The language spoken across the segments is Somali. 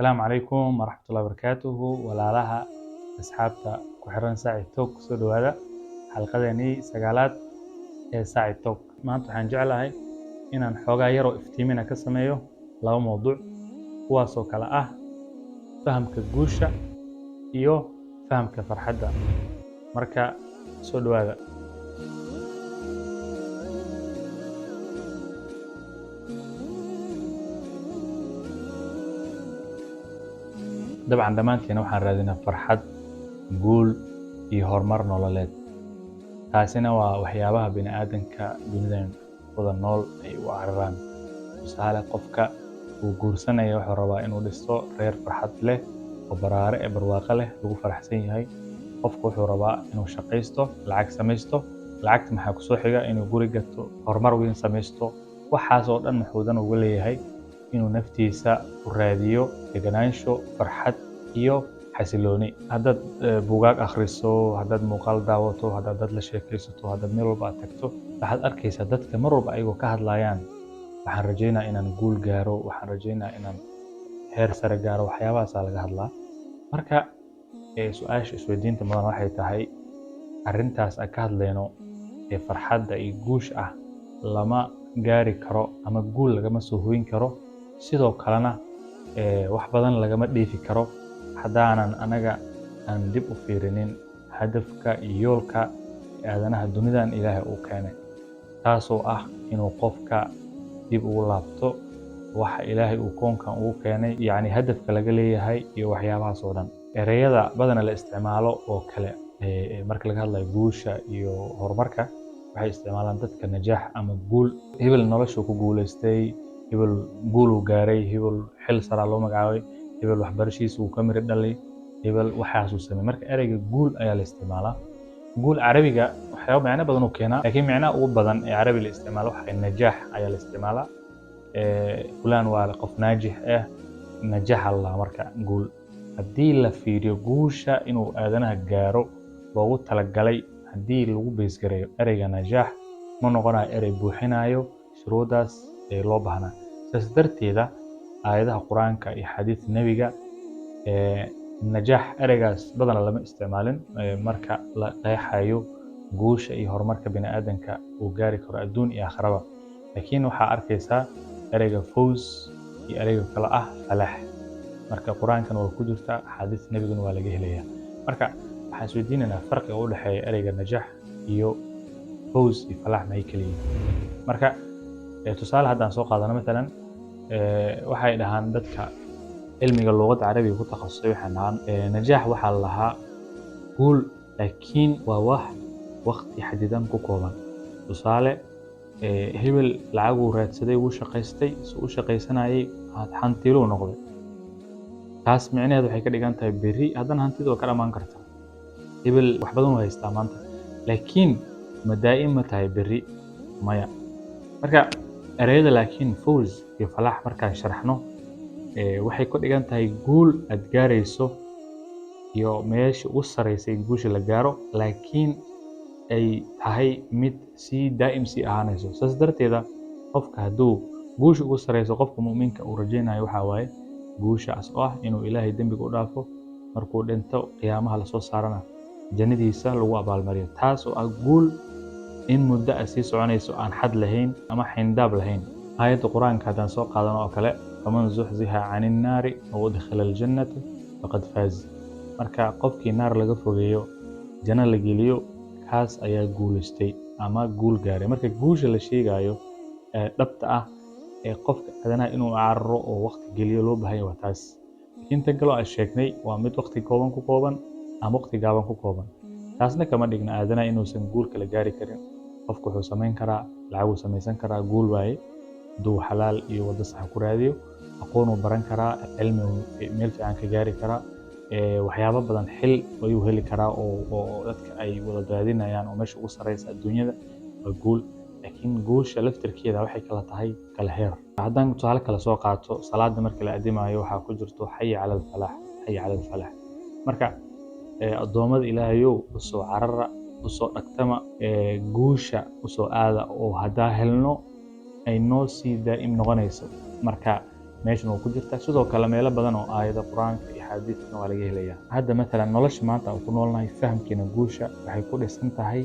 السلام عليكم ورحمة الله وبركاته walaalaha asxaabta ku xiran Saaci Talk soo dhawaada xalqadeeni sagaalaad ee Saaci Talk maanta waxaan jeclahay inaan xoogaa yar oo iftiimina ka sameeyo laba mowduuc kuwaas oo kala ah fahamka guusha iyo fahamka farxadda marka soo dhawaada dabcan dhammaanteena waxaan raadinaa farxad guul iyo horumar nololeed taasina waa waxyaabaha bini'aadanka dunidan wada nool ay u cararaan tusaale qofka uu guursanaya wuxuu rabaa inuu dhisto reer farxad leh oo baraare ee barwaaqo leh lagu faraxsan yahay qofku wuxuu rabaa inuu shaqaysto lacag samaysto lacagta maxaa ku soo xiga inuu guri gato horumar weyn samaysto waxaas oo dhan maxuudan uga leeyahay inuu naftiisa u raadiyo deganaansho farxad iyo xasilooni haddaad buugaag akhriso haddaad muuqaal daawato haddaad dad la sheekaysato haddaad meel walba aad tagto waxaad arkaysaa dadka mar walba ayagoo ka hadlayaan waxaan rajaynayaa inaan guul gaaro waxaan rajaynayaa inaan heer sare gaaro waxyaabahaasaa laga hadlaa marka su-aasha isweydiinta mudan waxay tahay arrintaas aan ka hadlayno ee farxadda iyo guusha ah lama gaari karo ama guul lagama soo hooyin karo sidoo kalena wax badan lagama dheefi karo haddaanan anaga aan dib u fiirinin hadafka iyo yoolka aadanaha dunidan ilaahay uu keenay taasoo ah inuu qofka dib ugu laabto waxa ilaahay uu koonkan ugu keenay yacni hadafka laga leeyahay iyo waxyaabahaas oo dhan ereyada badana la isticmaalo oo kale marka laga hadlayo guusha iyo horumarka waxay isticmaalaan dadka najaax ama guul hebel noloshu ku guulaystay hebel guul uu gaaray hebel xil sare loo magacaabay hebel waxbarashiisa uu ka miri dhalay hebel waxaas uu sameeyay marka ereyga guul ayaa la isticmaalaa guul carabiga waxyaabo macno badan uu keenaa laakiin macnaha ugu badan ee carabi la isticmaalo waxa najaax ayaa la isticmaalaa fulaan waa qof naajix ah najaax allah marka guul haddii la fiiriyo guusha inuu aadanaha gaaro loogu talagalay haddii lagu beesgareeyo ereyga najaax ma noqonayo erey buuxinayo shuruudaas ee loo baahnaa sidaas darteeda aayadaha qur-aanka iyo xadiis nebiga najaax ereygaas badana lama isticmaalin marka la qeexayo guusha iyo horumarka bini'aadanka uu gaari karo adduun iyo aakhiraba laakiin waxaa arkaysaa ereyga fawz iyo ereyga kale ah falaax marka qur-aankana waa ku jirta xadiis nebigana waa laga helayaa marka waxaan isweydiinaynaa farqiga u dhexeeya ereyga najaax iyo fawz iyo falaax maxay kala yihiin marka tusaale haddaan soo qaadano matalan waxay dhahaan dadka cilmiga luqadda carabiga ku takhasusay waxay dhahaan najaax waxaa la lahaa guul laakiin waa wax waqti xadidan ku kooban tusaale hebel lacaguu raadsaday wuu shaqaystay si u shaqaysanayay hantiluu noqday taas micnaheedu waxay ka dhigan tahay berri haddana hantida waa ka dhammaan kartaa hebel wax badan u haystaa maanta laakiin ma daa'im ma tahay berri maya marka ereyada laakiin fawz iyo falaax markaan sharaxno waxay ku dhigan tahay guul aad gaarayso iyo meesha ugu saraysay guusha la gaaro laakiin ay tahay mid sii daa'im sii ahaanayso saas darteeda qofka hadduu guusha ugu sarayso qofka mu'minka uu rajaynayo waxaa waaye guushaas oo ah inuu ilaahay dembiga u dhaafo markuu dhinto qiyaamaha lasoo saarana jannadiisa lagu abaalmariyo taas oo ah guul in muddo ah sii soconayso aan xad lahayn ama xindaab lahayn aayadda qur-aanka haddaan soo qaadano oo kale faman zuxziha cani nnaari wa udkhila aljannata faqad faaz marka qofkii naar laga fogeeyo janno la geliyo kaas ayaa guulaystay ama guul gaaray marka guusha la sheegayo dhabta ah ee qofka aadanaha inuu cararo oo waqti geliyo loo baahan yahay waa taas laakiin tan kaloo aan sheegnay waa mid waqti kooban ku kooban ama waqti gaaban ku kooban taasna kama dhigna aadanaha inuusan guul kala gaari karin qofku wuxuu samayn karaa lacaguu samaysan karaa guul waaye hadduu xalaal iyo waddo sax ku raadiyo aqoonuu baran karaa cilmi meel fiican ka gaari karaa waxyaabo badan xil ayuu heli karaa oo dadka ay wada raadinayaan oo meesha ugu saraysa adduunyada waa guul laakiin guusha laftirkeeda waxay kala tahay kala heer haddaan tusaale kale soo qaato salaada marka la adimayo waxaa ku jirto xaya cala alfalaax xaya cala alfalaax marka addoommada ilaahayow usoo carara usoo dhagtama guusha usoo aada oo haddaa helno ay noo sii daa'im noqonayso marka meeshan uu ku jirta sidoo kale meelo badan oo aayada quraanka iyo xadiidkana waa laga helayaa. Hadda maalan nolosha maanta aan ku noolnahay fahamkeena guusha waxay ku dhisan tahay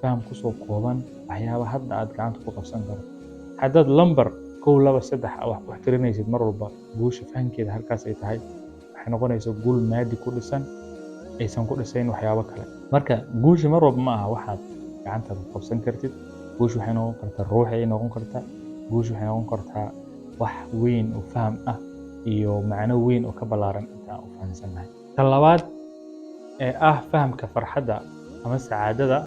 faham kusoo kooban waxyaaba hadda aad gacanta ku qabsan karto. haddaad lambar 1 2 3 wax tirinaysid mar walba guusha fahamkeeda halkaas ay tahay waxay noqonaysaa guul maadi ku dhisan aysan ku dhisayn waxyaabo kale. marka guusha mar walba ma aha waxaad gacantaada ku qabsan kartid. guusha waxay noqon kartaa ruuxi ay noqon kartaa. guusha waxay noqon kartaa wax weyn oo faham ah iyo macno weyn oo ka ballaaran inta aan u fahamsanahay. tan labaad ee fahamka farxadda ama sacaadada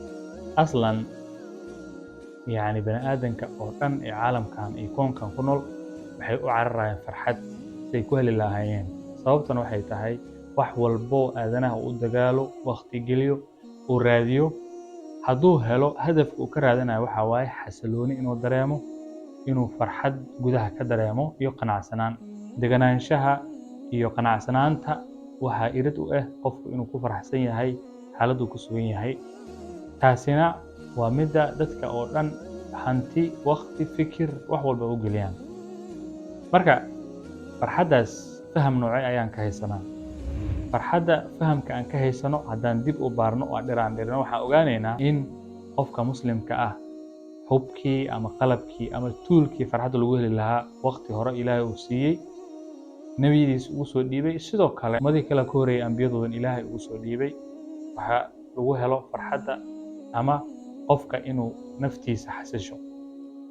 aslan يعني بني آدمك oo dhan ee caalamkan iyo koonkan ku nool waxay u cararayaan farxad say ku heli lahaayeen. sababtuna waxay tahay wax walbo aadanaha u dagaalo waqti geliyo uu raadiyo hadduu helo hadafka uu ka raadinayo waxa waaye xasilooni inuu dareemo inuu farxad gudaha ka dareemo iyo qanacsanaan. deganaanshaha iyo qanacsanaanta waxaa irid u ah qofku inuu ku faraxsan yahay xaaladdu ku sugan yahay. taasina waa midda dadka oo dhan hanti waqti fikir wax walba u geliyaan. marka farxaddaas faham noocay ayaan ka haysanaa. farxadda fahamka aan ka haysano haddaan dib u baarno oo dhiraan waxaan ogaanaynaa in qofka muslimka ah hubkii ama qalabkii ama tuulkii farxadda lagu heli lahaa waqti hore ilaahay uu siiyey nebiyadiisa ugu soo dhiibay sidoo kale ummadii kale ka horreeyay ambiyadoodan ilaahay ugu soo dhiibay waxaa lagu helo farxadda ama qofka inuu naftiisa xasisho.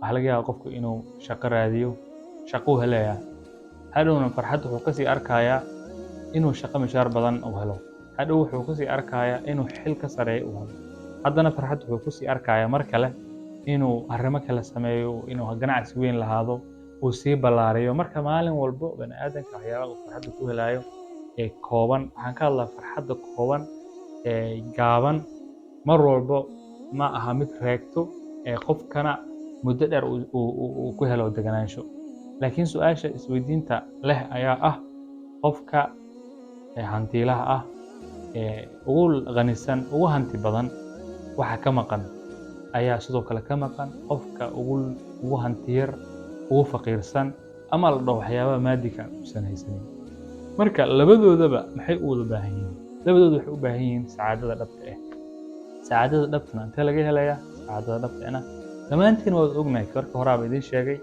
waxaa laga yaabaa qofku inuu shaqo raadiyo shaqo u helayaa hadhowna farxad wuxuu kasii arkayaa inuu shaqo mishaar badan u helo. hadhow wuxuu kasii arkayaa inuu xil ka sareeyo u helo. haddana farxad wuxuu kusii arkayaa mar kale inuu arrimo kale sameeyo inuu ganacsi weyn lahaado uu sii ballaariyo. marka maalin walbo bani aadamka waxyaabaha uu farxadda ku helayo ee kooban waxaan ka hadlaa farxadda kooban ee gaaban mar walbo ma aha mid reegto ee qofkana muddo dheer uu ku helo deganaansho. laakiin su'aasha isweydiinta leh ayaa ah qofka hantiilaha ah ee ugu qanisan ugu hanti badan waxa ka maqan ayaa sidoo kale ka maqan qofka ugu hantiyar ugu faqiirsan ama la dhaho waxyaabaha maadiga uusan haysanin. marka labadoodaba maxay u wada baahan yihiin? labadoodu waxay u baahan yihiin sacaadada dhabta ah. sacaadada dhabtana intee laga helayaa? sacaadada dhabtana dhammaantiin waad ognahay marka horaaba idiin sheegay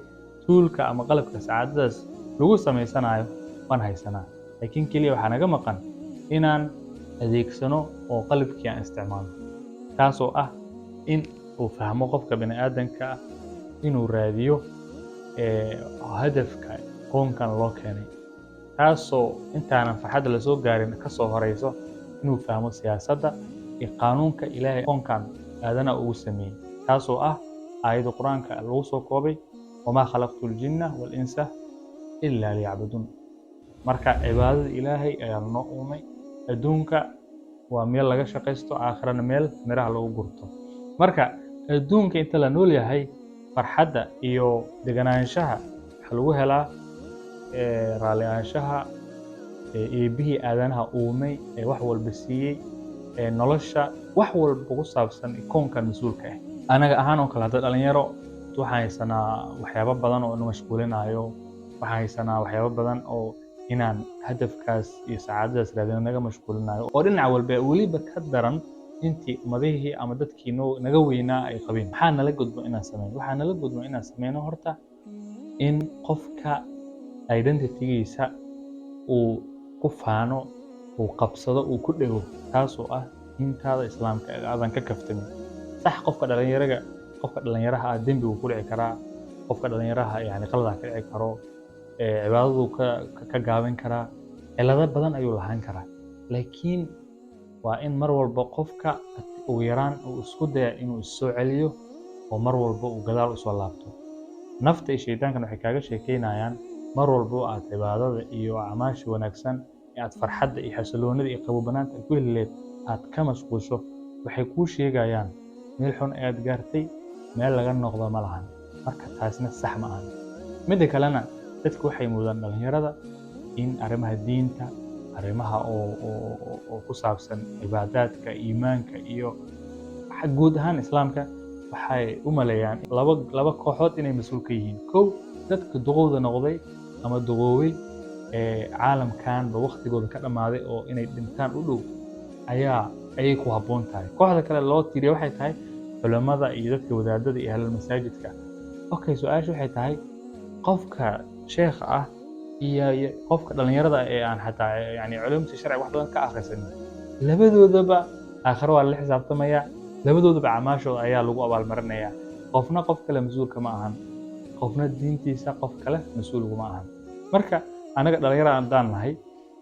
tuulka ama qalabka sacaadadaas lagu samaysanayo waan haysanaa. laakiin keliya waxaa naga maqan inaan adeegsano oo qalabkii aan isticmaalno taasoo ah in uu fahmo qofka bani aadamka ah inuu raadiyo hadafka koonkan loo keenay taasoo intaanan farxadda la soo gaarin ka soo horeyso inuu fahmo siyaasadda iyo qaanuunka ilaahay koonkan aadana ugu sameeyey taasoo ah aayadda quraanka lagu soo koobay wamaa khalaqtul jinna wal insa illa liya'budun. marka cibaadada ilaahay ayaa noo uumay adduunka waa meel laga shaqaysto aakhirana meel miraha lagu gurto. marka adduunka inta la nool yahay farxadda iyo deganaanshaha waxa lagu helaa raali ahaanshaha eebbihii aadanaha uumay ee wax walba siiyey nolosha wax walba ku saabsan koonkan mas'uulka ah. anaga ahaan oo kale hadda dhalinyaro waxaan haysanaa waxyaabo badan oo ina mashquulinayo waxaan haysanaa waxyaabo badan oo inaan hadafkaas iyo sacaadadaas raadino naga mashquulinayo oo dhinac walba weliba ka daran intii umadihii ama dadkii naga weynaa ay qabeen. waxaa nala gudbo inaan sameyno horta in qofka identitygiisa uu ku faano uu qabsado uu ku dhego taasoo ah intaada islaamka aadan ka kaftamin. sax qofka dhalinyaraha dembi uu ku dhici karaa qofka dhalinyaraha yani qalad ka dhici karo cibaadadu ka gaabin karaa cilado badan ayuu lahaan karaa. laakiin waa in mar walba qofka ugu yaraan uu isku daya inuu soo celiyo oo mar walba uu gadaal u soo laabto. nafta iyo shaydaankan waxay kaaga sheekeynayaan mar walba aad cibaadada iyo acmaasha wanaagsan ee aad farxadda iyo xasiloonida iyo qaboonaanta ku heleed aad ka mashquusho waxay kuu sheegayaan meel xun aad gaartay meel laga noqdo ma lahan. marka taasna sax ma aha. midda kalena dadku waxay muudaan dhalinyarada in arrimaha diinta arrimaha oo ku saabsan cibaadaadka iimaanka iyo guud ahaan islaamka waxay u maleeyaan laba kooxood inay mas'uul ka yihiin. kow dadka duqowda noqday ama duqoobay caalamkanba waqtigooda ka dhammaaday oo inay dhintaan u dhow ayay ku habboon tahay. Kooxda kale loo tiiriya waxay tahay culimmada iyo dadka wadaadada iyo ahlul masaajidka. Okay, su'aashu waxay tahay qofka sheekha ah iyo qofka dhalinyarada ee aan xataa yani culumta sharciga wax badan ka akhrisanin, labadoodaba aakhiro waa la xisaabtamaya, labadoodaba acmaashooda ayaa lagu abaalmarinaya. Qofna qof kale mas-uulka ma ahan, qofna diintiisa qof kale mas-uulkuma ahan. Marka anaga dhalinyaro haddaan nahay,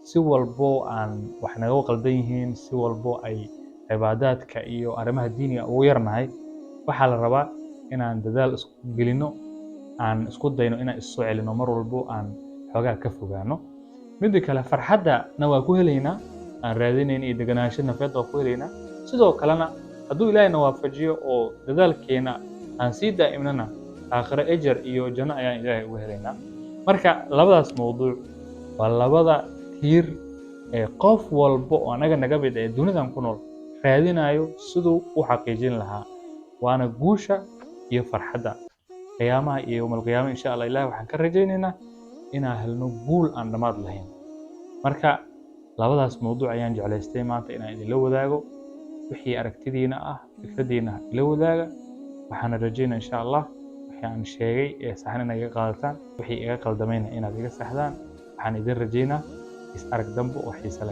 si walbo aan wax naga qaldan yihiin, si walbo ay cibaadaadka iyo arrimaha diiniga ugu yarnahay, waxaa la rabaa inaan dadaal isku gelino, aan isku dayno inaan is soo celino mar walbo aan xoogaa ka fogaano. Midda kale farxadana waa ku helaynaa, aan raadinayna iyo deganaansho nafeed waa ku helaynaa. Sidoo kalena hadduu ilaahayna waafajiyo oo dadaalkeena aan sii daa'imnana, aakhiro ajar iyo janno ayaan ilaahay uga helaynaa. Marka labadaas mawduuc waa labada tiir ee qof walbo oo anaga naga mid ee dunidan ku nool raadinayo siduu u xaqiijin lahaa, waana guusha iyo farxadda qiyaamaha iyo yawmal qiyaama. Insha Allah ilaahay waxaan ka rajaynaynaa inaan helno guul aan dhammaad lahayn. Marka labadaas mawduuc ayaan jeclaystay maanta inaan idinla wadaago. wixii aragtidiina ah, fikradiina ila wadaaga. waxaan rajaynaa insha Allah wixii aan sheegay ee saxan inaad iga qaadataan, wixii iga qaldamayna inaad iga saxdaan. waxaan idin rajaynaa is arag dambe oo xiiso leh.